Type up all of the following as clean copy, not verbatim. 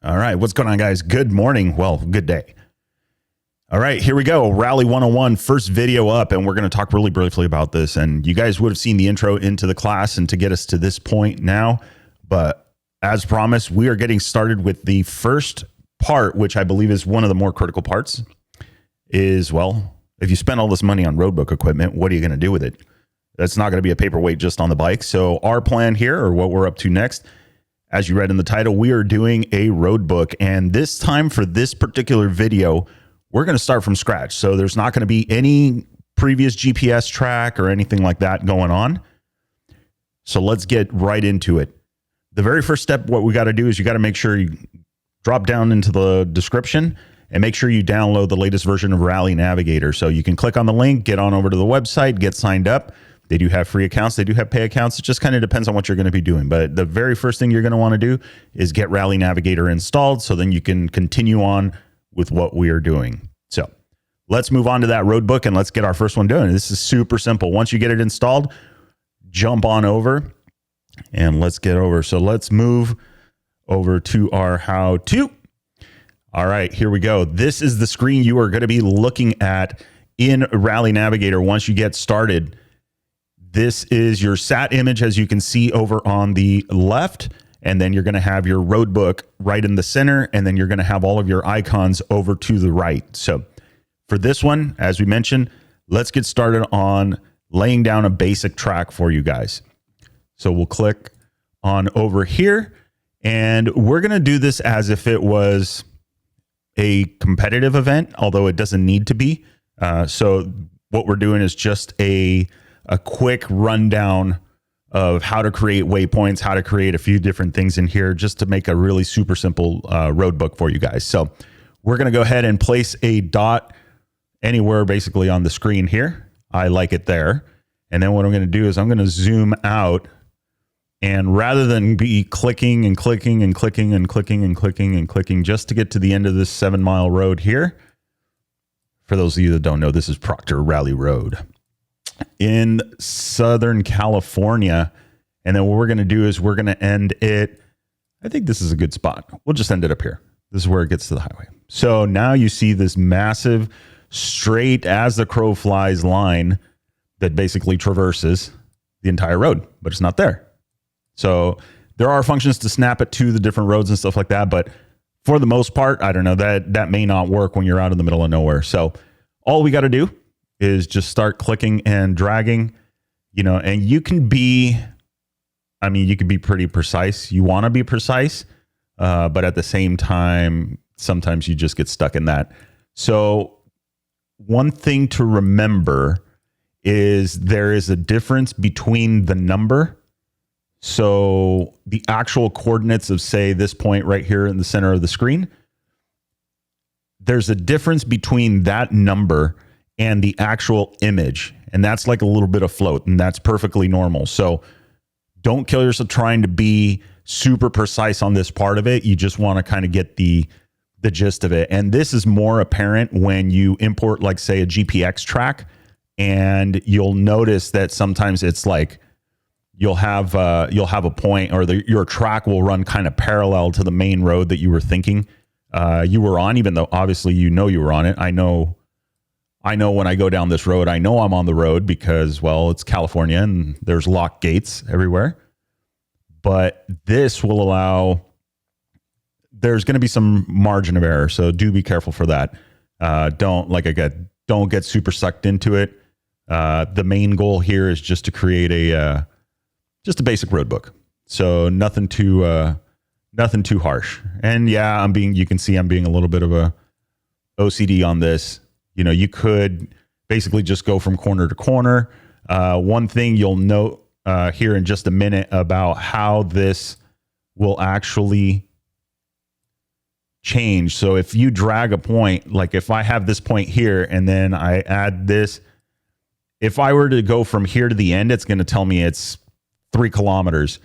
All right, what's going on, guys? Good morning. Well, good day. All right, here we go. Rally 101, first video up, and we're going to talk really briefly about this. And you guys would have seen the intro into the class and to get us to this point now. But as promised, we are getting started with the first part, which I believe is one of the more critical parts, is, well, if you spend all this money on roadbook equipment, what are you going to do with it? That's not going to be a paperweight just on the bike. So our plan here, or what we're up to next, as you read in the title, we are doing a roadbook. And this time for this particular video, we're going to start from scratch. So there's not going to be any previous GPS track or anything like that going on. So let's get right into it. The very first step, what we got to do is you got to make sure you drop down into the description and make sure you download the latest version of Rally Navigator. So you can click on the link, get on over to the website, get signed up. They do have free accounts. They do have pay accounts. It just kind of depends on what you're going to be doing. But the very first thing you're going to want to do is get Rally Navigator installed so then you can continue on with what we are doing. So let's move on to that roadbook and let's get our first one done. This is super simple. Once you get it installed, jump on over and let's get over. So let's move over to our how-to. All right, here we go. This is the screen you are going to be looking at in Rally Navigator once you get started. This is your sat image, as you can see over on the left, and then you're going to have your roadbook right in the center, and then you're going to have all of your icons over to the right. So for this one, as we mentioned, let's get started on laying down a basic track for you guys. So we'll click on over here, and we're going to do this as if it was a competitive event, although it doesn't need to be. So what we're doing is just a quick rundown of how to create waypoints, how to create a few different things in here, just to make a really super simple road book for you guys. So we're going to go ahead and place a dot anywhere basically on the screen here. I like it there. And then what I'm going to do is I'm going to zoom out, and rather than be clicking and clicking and clicking and clicking and clicking and clicking just to get to the end of this 7-mile road here, for those of you that don't know, this is Proctor Rally Road in Southern California. And then what we're going to do is we're going to end it. I think this is a good spot. We'll just end it up here. This is where it gets to the highway. So now you see this massive straight as the crow flies line that basically traverses the entire road, but it's not there. So there are functions to snap it to the different roads and stuff like that. But for the most part, I don't know, that may not work when you're out in the middle of nowhere. So all we got to do is just start clicking and dragging, and you can be, you can be pretty precise. You want to be precise, but at the same time, sometimes you just get stuck in that. So one thing to remember is there is a difference between the number. So the actual coordinates of, say, this point right here in the center of the screen, there's a difference between that number and the actual image. And that's like a little bit of float, and that's perfectly normal. So don't kill yourself trying to be super precise on this part of it. You just want to kind of get the gist of it. And this is more apparent when you import, like, say, a GPX track, and you'll notice that sometimes it's like you'll have a point, or your track will run kind of parallel to the main road that you were thinking you were on, even though obviously you were on it. I know when I go down this road, I know I'm on the road because, well, it's California and there's locked gates everywhere. But this will allow, there's going to be some margin of error. So do be careful for that. Don't get super sucked into it. The main goal here is just to create just a basic road book. So nothing too harsh. And yeah, you can see I'm being a little bit of a OCD on this. You could basically just go from corner to corner. One thing you'll note here in just a minute about how this will actually change. So if you drag a point, like if I have this point here and then I add this, if I were to go from here to the end, it's going to tell me it's 3 kilometers.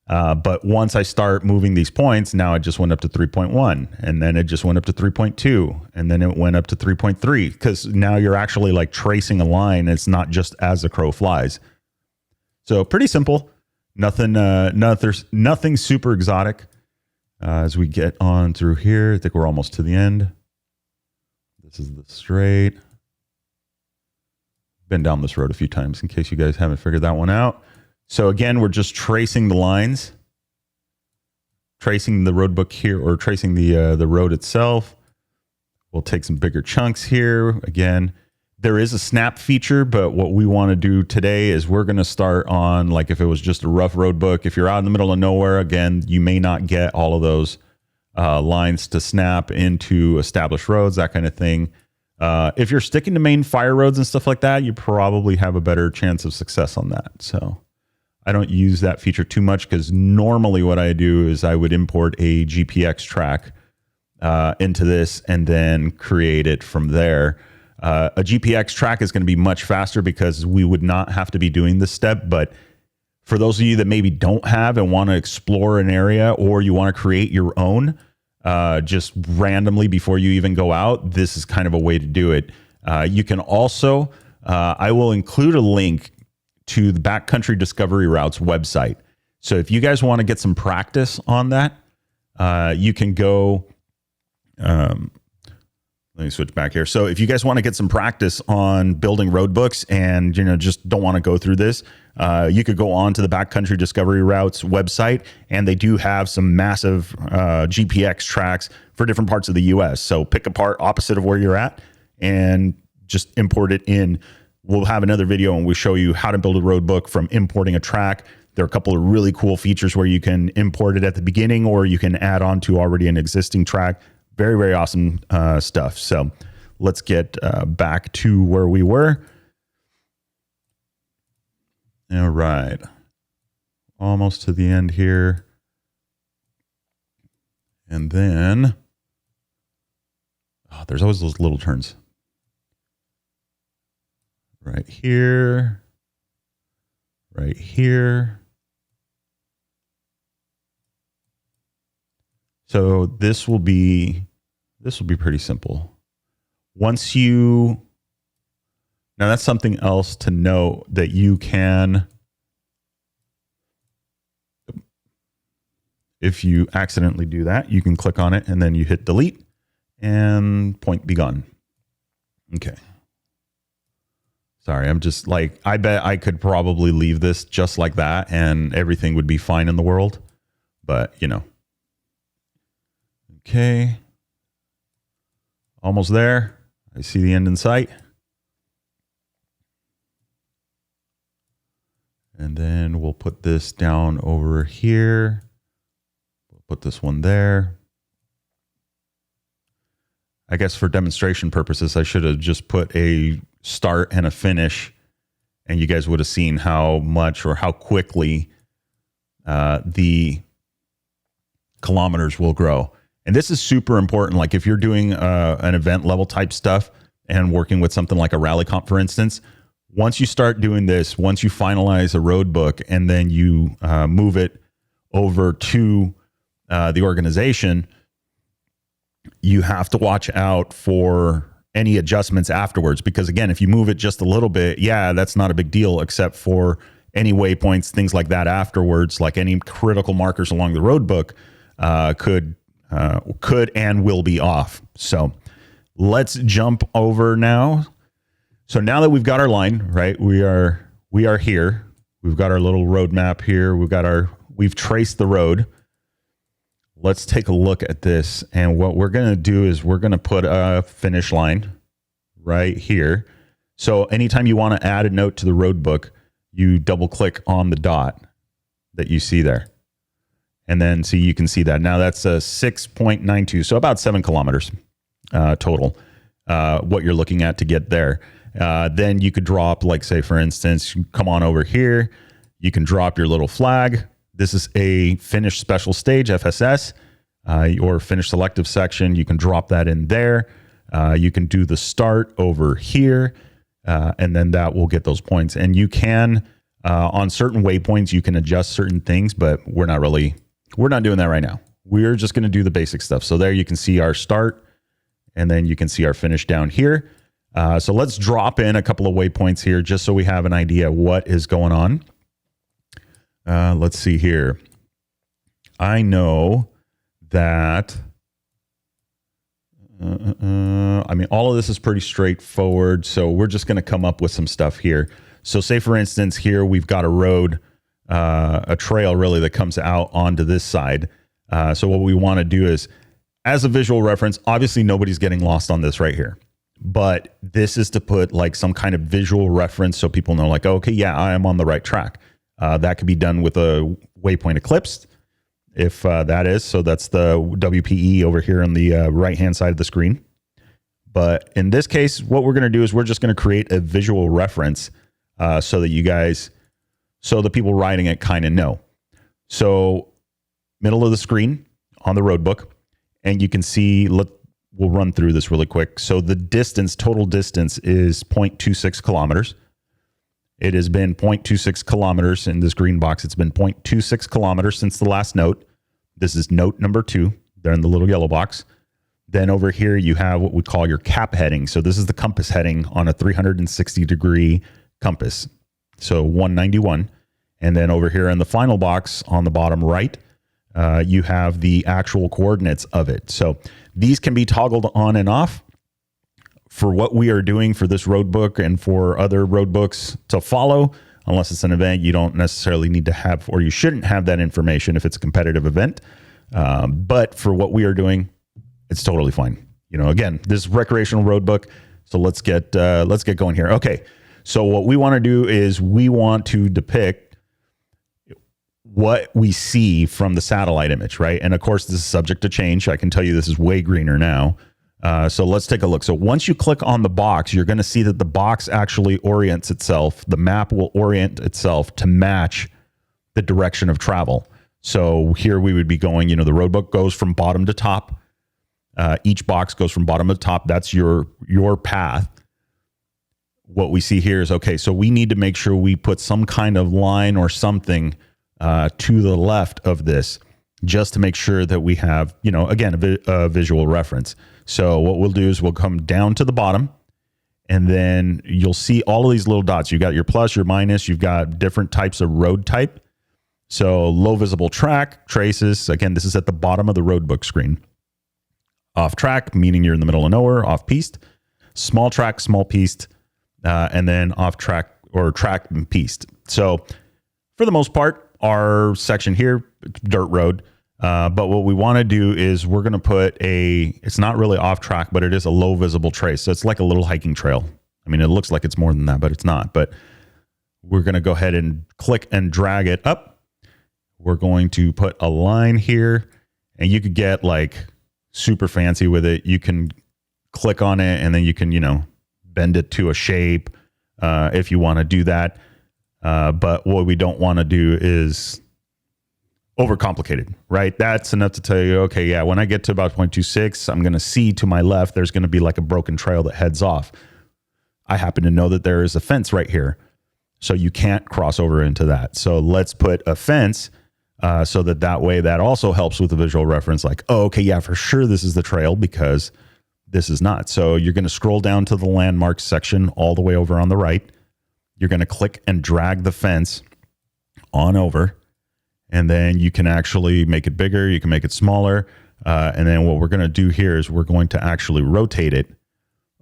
But once I start moving these points, now it just went up to 3.1, and then it just went up to 3.2, and then it went up to 3.3, because now you're actually like tracing a line. It's not just as the crow flies. So pretty simple. Nothing super exotic. As we get on through here, I think we're almost to the end. This is the straight. Been down this road a few times in case you guys haven't figured that one out. So again, we're just tracing the lines, tracing the road book here, or tracing the road itself. We'll take some bigger chunks here. Again, there is a snap feature, but what we want to do today is we're going to start on, like, if it was just a rough road book, if you're out in the middle of nowhere, again, you may not get all of those lines to snap into established roads, that kind of thing. If you're sticking to main fire roads and stuff like that, you probably have a better chance of success on that. So I don't use that feature too much, because normally what I do is I would import a GPX track into this and then create it from there. A GPX track is going to be much faster because we would not have to be doing this step. But for those of you that maybe don't have and want to explore an area, or you want to create your own just randomly before you even go out, this is kind of a way to do it. You can also, I will include a link to the Backcountry Discovery Routes website. So if you guys want to get some practice on that, you can go... let me switch back here. So if you guys want to get some practice on building road books and, you know, just don't want to go through this, you could go on to the Backcountry Discovery Routes website, and they do have some massive GPX tracks for different parts of the US. So pick a part opposite of where you're at and just import it in. We'll have another video and we show you how to build a road book from importing a track. There are a couple of really cool features where you can import it at the beginning, or you can add on to already an existing track. Very, very awesome stuff. So let's get back to where we were. All right. Almost to the end here. And then, there's always those little turns. Right here. Right here. So this will be pretty simple. Once you, now that's something else to know, that you can, if you accidentally do that, you can click on it and then you hit delete and point be gone. Okay. Sorry, I'm just like, I bet I could probably leave this just like that and everything would be fine in the world, but you know. Okay, almost there. I see the end in sight. And then we'll put this down over here. We'll put this one there. I guess for demonstration purposes, I should have just put a start and a finish, and you guys would have seen how much or how quickly the kilometers will grow. And this is super important. Like if you're doing an event level type stuff and working with something like a rally comp, for instance, once you start doing this, once you finalize a road book and then you move it over to the organization, you have to watch out for any adjustments afterwards. Because again, if you move it just a little bit, yeah, that's not a big deal, except for any waypoints, things like that afterwards, like any critical markers along the road book could and will be off. So let's jump over now. So now that we've got our line, right, we are here. We've got our little road map here. We've traced the road. Let's take a look at this. And what we're going to do is we're going to put a finish line right here. So anytime you want to add a note to the road book, you double click on the dot that you see there. And then see, you can see that now that's a 6.92. So about 7 kilometers total, what you're looking at to get there. Then you could drop, like say, for instance, come on over here. You can drop your little flag. This is a finish special stage, FSS, or finish selective section. You can drop that in there. You can do the start over here, and then that will get those points. And you can, on certain waypoints, you can adjust certain things, but we're not doing that right now. We're just going to do the basic stuff. So there you can see our start, and then you can see our finish down here. So let's drop in a couple of waypoints here just so we have an idea what is going on. Let's see here. I know that, I mean, all of this is pretty straightforward. So we're just going to come up with some stuff here. So say, for instance, here we've got a road, a trail really that comes out onto this side. So what we want to do is, as a visual reference, obviously nobody's getting lost on this right here. But this is to put like some kind of visual reference so people know like, oh, okay, yeah, I am on the right track. That could be done with a waypoint eclipsed, if that is. So that's the WPE over here on the right-hand side of the screen. But in this case, what we're going to do is we're just going to create a visual reference so that you guys, so the people riding it kind of know. So middle of the screen on the roadbook, and you can see, we'll run through this really quick. So the distance, total distance is 0.26 kilometers. It has been 0.26 kilometers in this green box. It's been 0.26 kilometers since the last note. This is note number 2. They're in the little yellow box. Then over here, you have what we call your cap heading. So this is the compass heading on a 360-degree compass. So 191. And then over here in the final box on the bottom right, you have the actual coordinates of it. So these can be toggled on and off. For what we are doing for this road book and for other road books to follow, unless it's an event, you don't necessarily need to have, or you shouldn't have that information if it's a competitive event. But for what we are doing, it's totally fine. You know, again, this is recreational road book. So let's get going here. Okay. So what we want to do is we want to depict what we see from the satellite image, right? And of course, this is subject to change. I can tell you this is way greener now. So let's take a look. So once you click on the box, you're going to see that the box actually orients itself. The map will orient itself to match the direction of travel. So here we would be going, you know, the road book goes from bottom to top. Each box goes from bottom to top. That's your path. What we see here is, okay, so we need to make sure we put some kind of line or something to the left of this, just to make sure that we have, you know, again, a visual reference. So what we'll do is we'll come down to the bottom, and then you'll see all of these little dots. You've got your plus, your minus, you've got different types of road type. So low visible track, traces. Again, this is at the bottom of the road book screen. Off track, meaning you're in the middle of nowhere. Off piste. Small track, small piste. And then off track or track and piste. So for the most part, our section here, dirt road. But what we want to do is we're going to put it's not really off track, but it is a low visible trace. So it's like a little hiking trail. I mean, it looks like it's more than that, but it's not. But we're going to go ahead and click and drag it up. We're going to put a line here, and you could get like super fancy with it. You can click on it, and then you can, you know, bend it to a shape if you want to do that. But what we don't want to do is overcomplicated, right? That's enough to tell you, okay, yeah, when I get to about 0.26, I'm going to see to my left, there's going to be like a broken trail that heads off. I happen to know that there is a fence right here, so you can't cross over into that. So let's put a fence so that way that also helps with the visual reference, like, oh, okay, yeah, for sure this is the trail because this is not. So you're going to scroll down to the landmarks section all the way over on the right. You're going to click and drag the fence on over, and then you can actually make it bigger. You can make it smaller. And then what we're going to do here is we're going to actually rotate it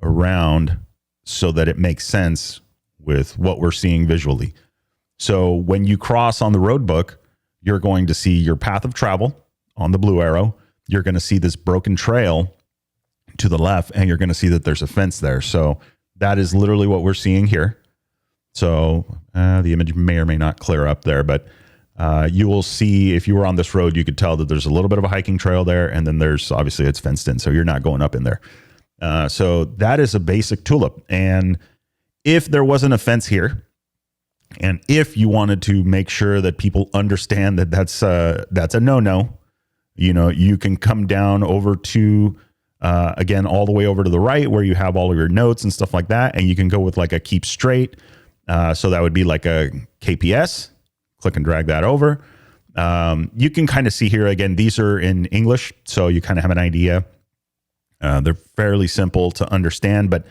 around so that it makes sense with what we're seeing visually. So when you cross on the road book, you're going to see your path of travel on the blue arrow. You're going to see this broken trail to the left, and you're going to see that there's a fence there. So that is literally what we're seeing here. So the image may or may not clear up there, but you will see, if you were on this road, you could tell that there's a little bit of a hiking trail there, and then there's, obviously it's fenced in, so you're not going up in there. So that is a basic tulip. And if there wasn't a fence here, and if you wanted to make sure that people understand that that's a no-no, you know, you can come down over to, again, all the way over to the right where you have all of your notes and stuff like that, and you can go with like a keep straight. So that would be like a KPS. Click and drag that over. You can kind of see here, again, these are in English, so you kind of have an idea. They're fairly simple to understand, but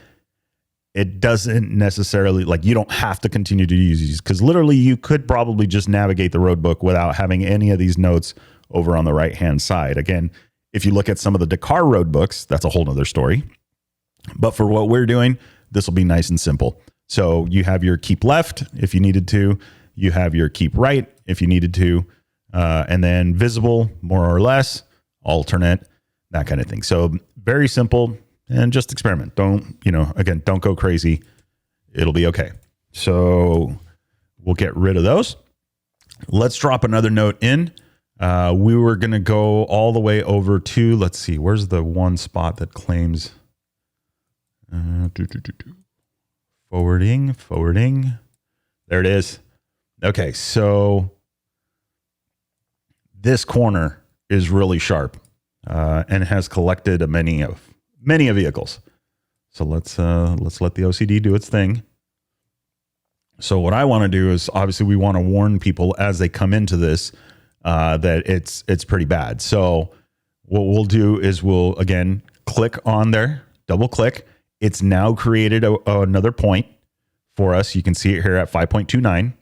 it doesn't necessarily, like, you don't have to continue to use these, because literally you could probably just navigate the road book without having any of these notes over on the right-hand side. Again, If you look at some of the Dakar road books, that's a whole nother story. But for what we're doing, this will be nice and simple. So you have your keep left if you needed to. You have your keep right if you needed to. And then visible, more or less, alternate, that kind of thing. So very simple, and just experiment. Don't, again, don't go crazy. It'll be okay. So we'll get rid of those. Let's drop another note in. We were going to go all the way over to, let's see, where's the one spot that claims forwarding. There it is. Okay, so this corner is really sharp and has collected many of vehicles. So let's let the OCD do its thing. So what I want to do is, obviously we want to warn people as they come into this that it's pretty bad. So what we'll do is we'll again click on there, double click. It's now created another point for us. You can see it here at 5.29.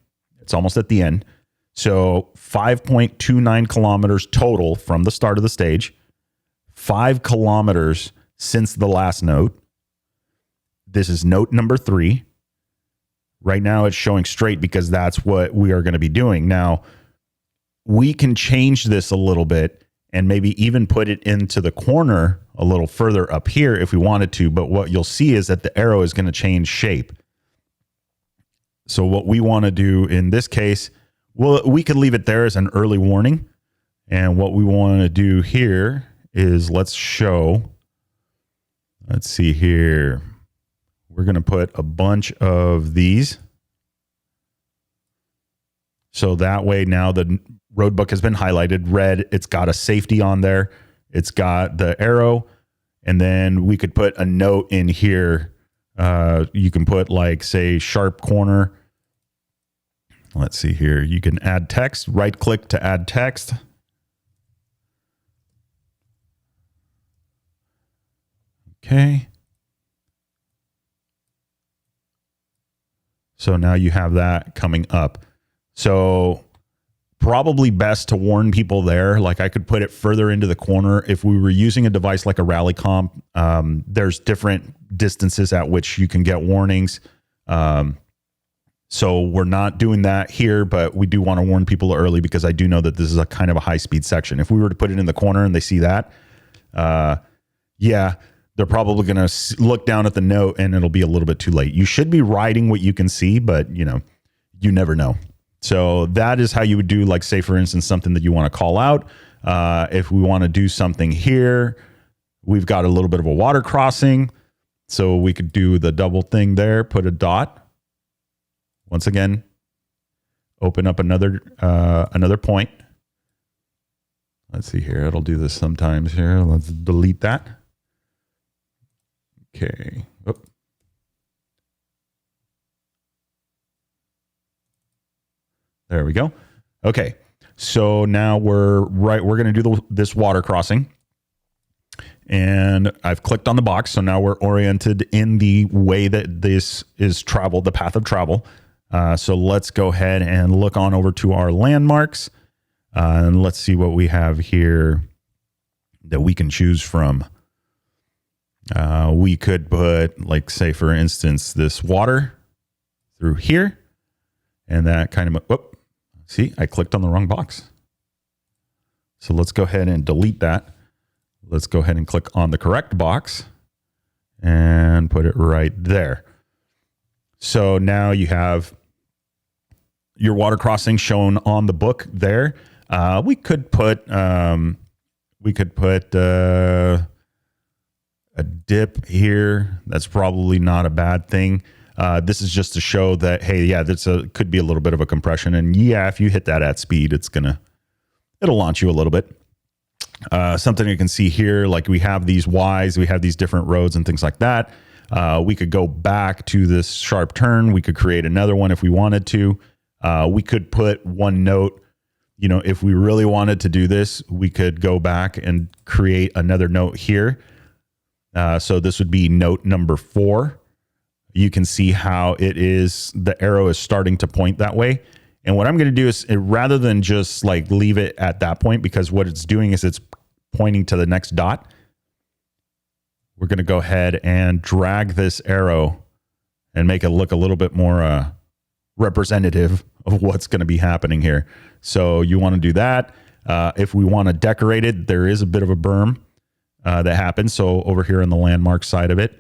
It's almost at the end. So 5.29 kilometers total from the start of the stage, 5 kilometers since the last note. This is note number 3. Right now it's showing straight because that's what we are going to be doing. Now, we can change this a little bit and maybe even put it into the corner a little further up here if we wanted to. But what you'll see is that the arrow is going to change shape. So what we want to do in this case, well, we could leave it there as an early warning. And what we want to do here is let's see here. We're going to put a bunch of these. So that way now the road book has been highlighted red. It's got a safety on there. It's got the arrow. And then we could put a note in here. You can put like, say, sharp corner. Let's see here. You can add text, right click to add text. Okay. So now you have that coming up. So probably best to warn people there. Like I could put it further into the corner. If we were using a device like a Rally Comp, there's different distances at which you can get warnings. So we're not doing that here, but we do want to warn people early because I do know that this is a kind of a high speed section. If we were to put it in the corner and they see that, yeah, they're probably going to look down at the note and it'll be a little bit too late. You should be writing what you can see, but you never know. So that is how you would do, like, say, for instance, something that you want to call out. If we want to do something here, we've got a little bit of a water crossing. So we could do the double thing there, put a dot. Once again, open up another point. Let's see here. It'll do this sometimes here. Let's delete that. Okay. Oh. There we go. Okay. So now we're going to do this water crossing. And I've clicked on the box. So now we're oriented in the way that this is traveled, the path of travel. So let's go ahead and look on over to our landmarks. And let's see what we have here that we can choose from. We could put, like, say, for instance, this water through here. And that kind of, whoop, see, I clicked on the wrong box. So let's go ahead and delete that. Let's go ahead and click on the correct box and put it right there. So now you have your water crossing shown on the book there. We could put a dip here. That's probably not a bad thing. This is just to show that, hey, yeah, could be a little bit of a compression. And yeah, if you hit that at speed, it'll launch you a little bit. Something you can see here, like we have these Ys, we have these different roads and things like that. We could go back to this sharp turn. We could create another one if we wanted to. We could put one note, if we really wanted to do this, we could go back and create another note here. So this would be note number 4. You can see how the arrow is starting to point that way. And what I'm going to do is, rather than just like leave it at that point, because what it's doing is it's pointing to the next dot, we're going to go ahead and drag this arrow and make it look a little bit more representative of what's going to be happening here. So you want to do that. If we want to decorate it, there is a bit of a berm that happens. So over here on the landmark side of it,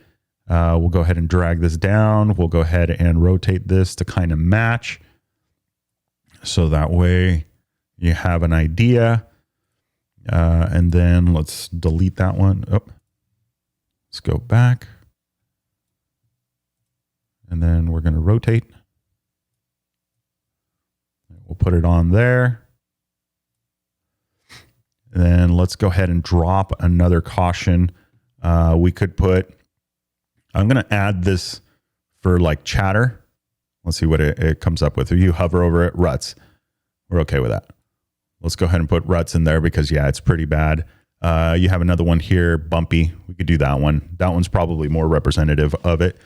we'll go ahead and drag this down. We'll go ahead and rotate this to kind of match. So that way you have an idea. And then let's delete that one. Oh, let's go back. And then we're going to rotate. We'll put it on there. And then let's go ahead and drop another caution. We could put, I'm going to add this for like chatter. Let's see what it comes up with. If you hover over it, ruts. We're okay with that. Let's go ahead and put ruts in there because, yeah, it's pretty bad. You have another one here, bumpy. We could do that one. That one's probably more representative of it.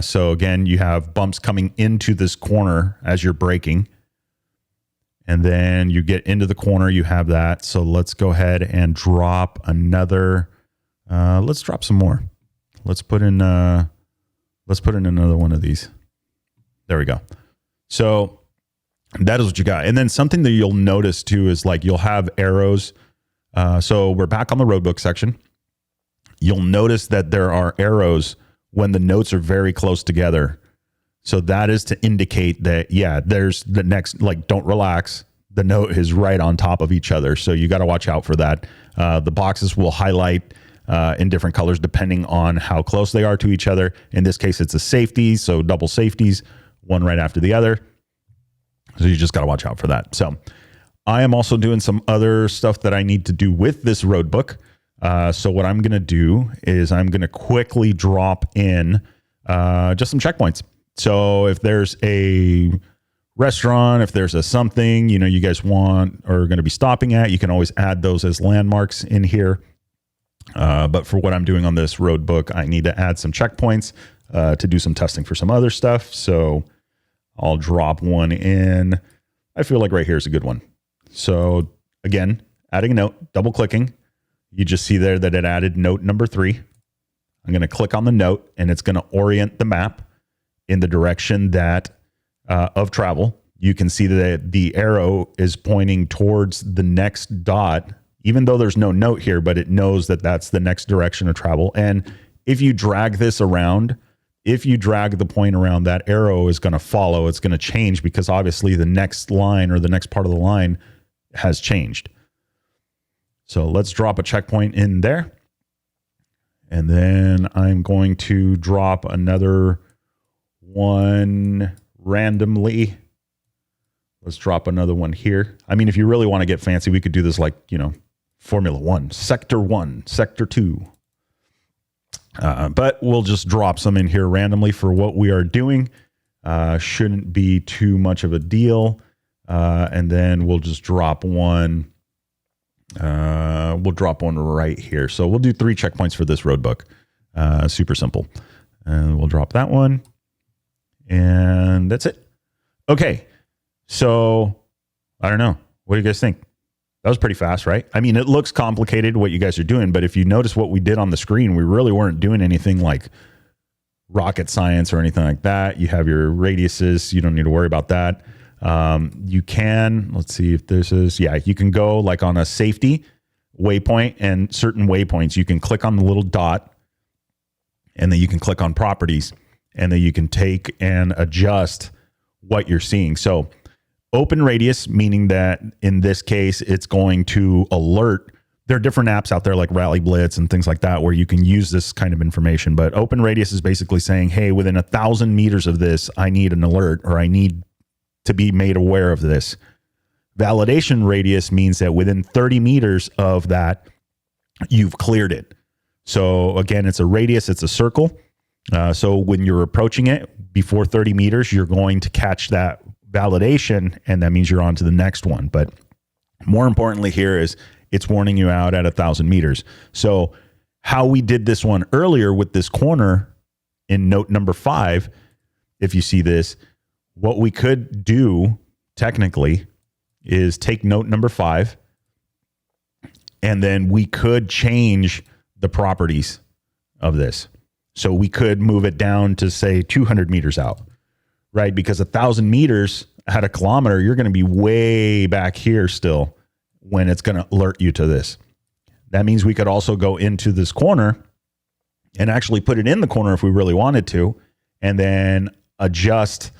So again, you have bumps coming into this corner as you're braking. And then you get into the corner, you have that. So let's go ahead and drop another, let's drop some more. Let's put in another one of these. There we go. So that is what you got. And then something that you'll notice too is like you'll have arrows. So we're back on the roadbook section. You'll notice that there are arrows when the notes are very close together. So that is to indicate that, yeah, there's the next, like, don't relax. The note is right on top of each other. So you got to watch out for that. The boxes will highlight in different colors depending on how close they are to each other. In this case, it's a safety. So double safeties, one right after the other. So you just got to watch out for that. So I am also doing some other stuff that I need to do with this road book. So what I'm going to do is I'm going to quickly drop in just some checkpoints. So if there's a restaurant, if there's a something, you know, you guys want or are going to be stopping at, you can always add those as landmarks in here. But for what I'm doing on this road book, I need to add some checkpoints to do some testing for some other stuff. So I'll drop one in. I feel like right here is a good one. So again, adding a note, double clicking. You just see there that it added note number 3. I'm going to click on the note and it's going to orient the map in the direction that of travel. You can see that the arrow is pointing towards the next dot, even though there's no note here, but it knows that that's the next direction of travel. And if you drag this around, if you drag the point around, that arrow is going to follow. It's going to change because obviously the next line or the next part of the line has changed. So let's drop a checkpoint in there. And then I'm going to drop another one randomly. Let's drop another one here. I mean, if you really want to get fancy, we could do this like, you know, Formula 1, Sector 1, Sector 2. But we'll just drop some in here randomly for what we are doing. Shouldn't be too much of a deal. And then we'll just drop one. We'll drop one right here. So we'll do 3 checkpoints for this road book. Super simple. And we'll drop that one. And that's it. Okay. So I don't know. What do you guys think? That was pretty fast, right? I mean, it looks complicated what you guys are doing, but if you notice what we did on the screen, we really weren't doing anything like rocket science or anything like that. You have your radiuses. You don't need to worry about that. You can, let's see if this is, yeah, you can go like on a safety waypoint, and certain waypoints, you can click on the little dot and then you can click on properties and then you can take and adjust what you're seeing. So open radius, meaning that in this case, it's going to alert. There are different apps out there like Rally Blitz and things like that where you can use this kind of information. But open radius is basically saying, hey, within 1,000 meters of this, I need an alert or I need to be made aware of this. Validation radius means that within 30 meters of that, you've cleared it. So again, it's a radius, it's a circle. So when you're approaching it before 30 meters, you're going to catch that validation, and that means you're on to the next one. But more importantly here is it's warning you out at 1,000 meters. So how we did this one earlier with this corner in note number 5, if you see this, what we could do technically is take note number 5 And then we could change the properties of this. So we could move it down to say 200 meters out, right? Because 1,000 meters at a kilometer, you're going to be way back here still when it's going to alert you to this. That means we could also go into this corner and actually put it in the corner if we really wanted to, and then adjust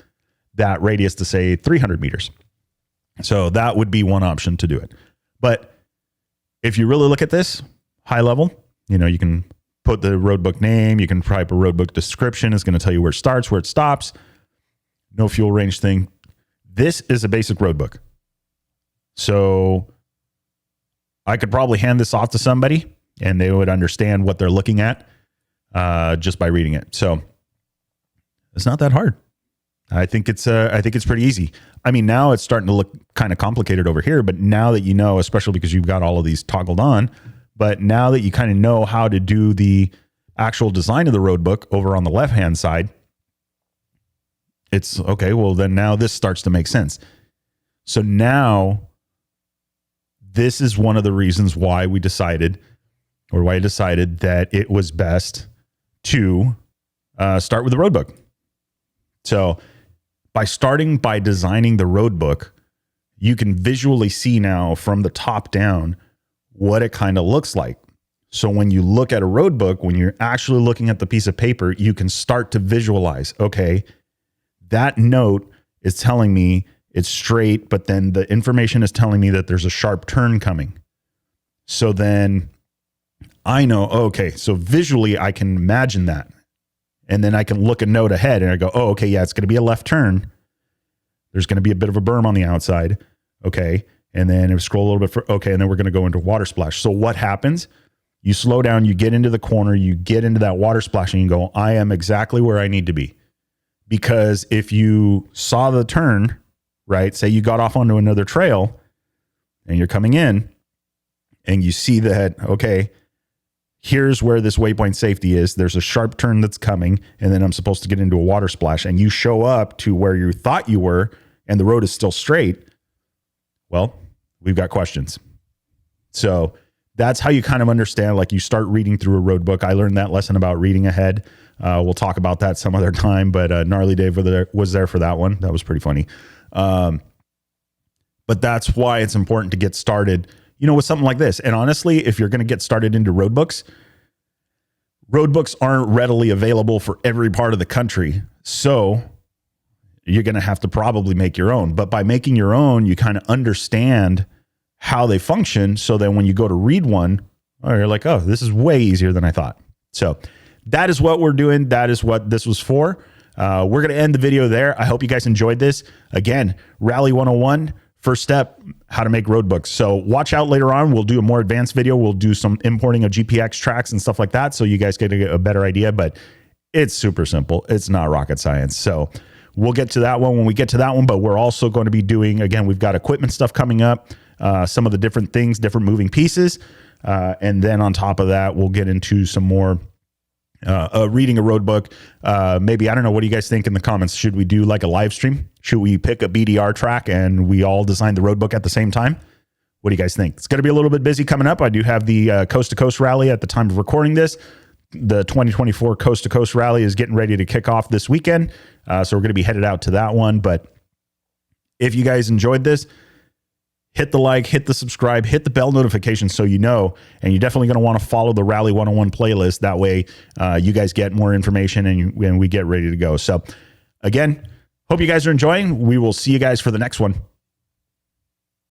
that radius to say 300 meters. So that would be one option to do it. But if you really look at this high level, you can put the roadbook name, you can type a roadbook description. It's going to tell you where it starts, where it stops. No fuel range thing. This is a basic roadbook. So I could probably hand this off to somebody and they would understand what they're looking at just by reading it. So it's not that hard. I think it's pretty easy. I mean, now it's starting to look kind of complicated over here, but now that you know, especially because you've got all of these toggled on, but now that you kind of know how to do the actual design of the roadbook over on the left-hand side, it's okay. Well, then now this starts to make sense. So now this is one of the reasons why I decided that it was best to start with the roadbook. So by starting by designing the roadbook, you can visually see now from the top down what it kind of looks like. So when you look at a roadbook, when you're actually looking at the piece of paper, you can start to visualize, okay, that note is telling me it's straight, but then the information is telling me that there's a sharp turn coming. So then I know, okay, so visually I can imagine that. And then I can look a note ahead and I go, oh, okay, yeah, it's going to be a left turn. There's going to be a bit of a berm on the outside. Okay. And then if scroll a little bit for, okay. And then we're going to go into water splash. So what happens? You slow down, you get into the corner, you get into that water splash and you go, I am exactly where I need to be. Because if you saw the turn, right, say you got off onto another trail and you're coming in and you see that, okay, here's where this waypoint safety is. There's a sharp turn that's coming, and then I'm supposed to get into a water splash, and you show up to where you thought you were, and the road is still straight. Well, we've got questions. So that's how you kind of understand, like you start reading through a road book. I learned that lesson about reading ahead. We'll talk about that some other time, but Gnarly Dave was there for that one. That was pretty funny. But that's why it's important to get started, with something like this. And honestly, if you're going to get started into roadbooks aren't readily available for every part of the country. So you're going to have to probably make your own. But by making your own, you kind of understand how they function. So then when you go to read one, you're like, oh, this is way easier than I thought. So that is what we're doing. That is what this was for. We're going to end the video there. I hope you guys enjoyed this. Again, Rally 101. First step, how to make roadbooks. So watch out later on. We'll do a more advanced video. We'll do some importing of GPX tracks and stuff like that, so you guys get a better idea, but it's super simple. It's not rocket science. So we'll get to that one when we get to that one, but we're also going to be doing, again, we've got equipment stuff coming up, some of the different things, different moving pieces. And then on top of that, we'll get into some more reading a road book. Maybe, I don't know, what do you guys think in the comments? Should we do like a live stream? Should we pick a BDR track and we all design the road book at the same time? What do you guys think? It's going to be a little bit busy coming up. I do have the Coast to Coast Rally at the time of recording this. The 2024 Coast to Coast Rally is getting ready to kick off this weekend. So we're going to be headed out to that one. But if you guys enjoyed this, hit the like, hit the subscribe, hit the bell notification so you know, and you're definitely going to want to follow the Rally 101 playlist. That way you guys get more information and we get ready to go. So again, hope you guys are enjoying. We will see you guys for the next one.